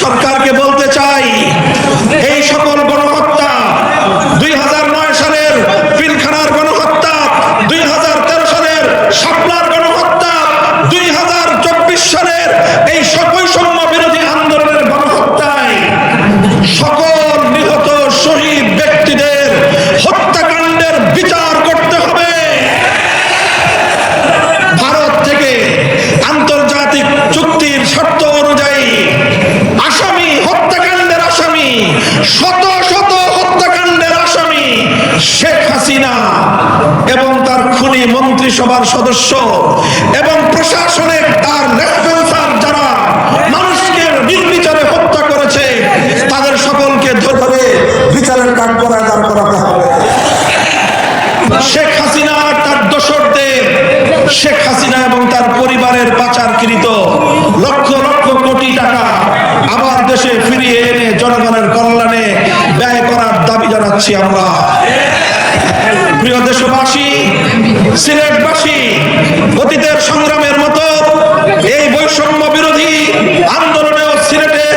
সরকারকে বলতে চাই, এই সকল গণহত্যা 2009 সালের পিলখানার গণহত্যা, 2013 সালের শাপলার গণহত্যা, 2024 সালের এই বৈষম্য বিরোধী আন্দোলনের গণহত্যায় সকল নিহত শহীদ ব্যক্তিদের হত্যাকাণ্ডের বিচার করতে হবে। ভারত থেকে আন্তর্জাতিক চুক্তির শর্ত অনুযায়ী আসামি, হত্যাকাণ্ডের আসামি, শত শত হত্যাকাণ্ডের আসামি শেখ হাসিনা এবং তার খুনি মন্ত্রিসভার সদস্য এবং প্রশাসনের তার লেফটেন্যান্ট যারা মানুষকে নির্বিচারে হত্যা করেছে, তাদের সকলকে ধরে বিচারের কাঠগড়ায় দাঁড় করাতে হবে। শেখ হাসিনা তার দোসরদের, শেখ হাসিনা এবং তার পরিবারের পাচারকৃত লক্ষ লক্ষ কোটি টাকা আবার দেশে ফিরিয়ে এনে জনগণের কল্যাণে ব্যয় করার দাবি জানাচ্ছি আমরা। প্রিয় দেশবাসী, সিলেটবাসী, অতীতের সংগ্রামের মতো এই বৈষম্য বিরোধী আন্দোলনেও সিলেটের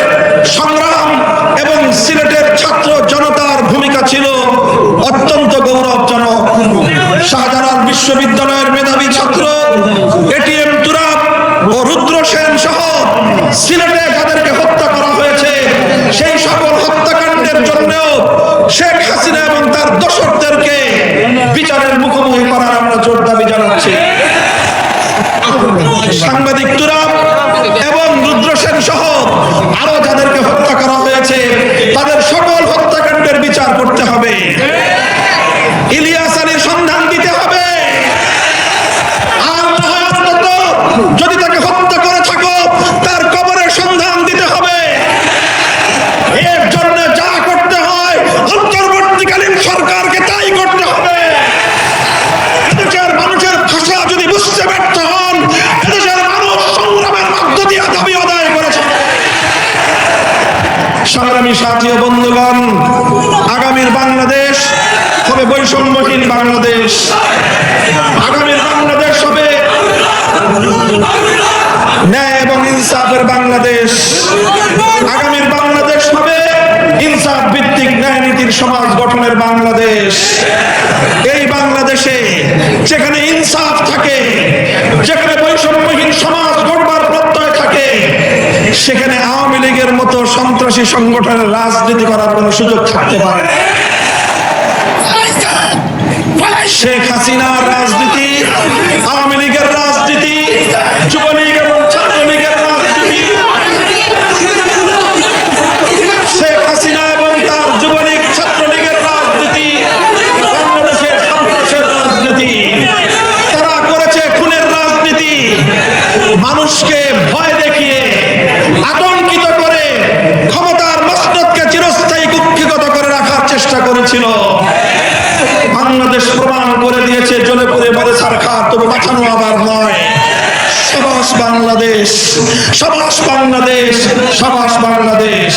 সংগ্রাম এবং সিলেটের ছাত্র জনতার ভূমিকা ছিল অত্যন্ত গৌরবজনক। শাহজালাল বিশ্ববিদ্যালয়ের মেধাবী ছাত্র এটিএম তুরাব ও রুদ্র সেন সহ সিলেটে যাদেরকে হত্যা করা হয়েছে, সেই সকল হত্যাকাণ্ডের জন্যও শেখ হাসিনা এবং তার দোসরদেরকে বিচারের মুখোমুখি করার আমরা জোর দাবি জানাচ্ছি। সাংবাদিক তুরাব এবং রুদ্র সেন সহ আরো যাদেরকে হত্যা করা হয়েছে, তাদের সকল হত্যাকাণ্ডের বিচার করতে হবে। ইলিয়াস আলীর সন্ধান দিতে হবে। আর যদি তাকে হত্যা করে থাকো, তার কবরের সন্ধান দিতে হবে। এর জন্য যা করতে হয় অন্তর্বর্তীকালীন সরকারকে তাই করতে হবে। এদেশের মানুষের ভাষা যদি বুঝতে ব্যর্থ হন, এদেশের মানুষ সংগ্রামের মধ্য দিয়ে দাবি আদায় করেছে। সংগ্রামী সাথী ও বন্ধুগণ, আগামীর বাংলাদেশ হবে বৈষম্যহীন বাংলাদেশ। আগামীর বাংলাদেশ হবে ন্যায় এবং ইনসাফের বাংলাদেশ। আগামীর বাংলাদেশ হবে ইনসাফ ভিত্তিক ন্যায় নীতির সমাজ গঠনের বাংলাদেশ। এই বাংলাদেশে যেখানে ইনসাফ থাকে, যেখানে বৈষম্যহীন সমাজ গড়বার প্রত্যয় থাকে, সেখানে আওয়ামী লীগের মতো সন্ত্রাসী সংগঠনের রাজনীতি করার কোনো সুযোগ থাকতে পারে না। শেখ হাসিনার রাজনীতি, আওয়ামী লীগের রাজনীতি, যুবলীগ এবং ছাত্রলীগের রাজনীতি, শেখ হাসিনা এবং তার যুবলীগ ছাত্রলীগের রাজনীতি, বাংলাদেশের সন্ত্রাসের রাজনীতি, তারা করেছে খুনের রাজনীতি। মানুষকে ভয় দেখিয়ে, আতঙ্কিত করে ক্ষমতার মসনদকে চিরস্থায়ী কুক্ষিগত করে রাখার চেষ্টা করেছিল। বাংলাদেশ প্রমাণ করে দিয়েছে, জ্বলে পুড়ে মরে ছারখার, তবু বাঁচানো আবার নয়। সাবাস বাংলাদেশ, সাবাস বাংলাদেশ, সাবাস বাংলাদেশ।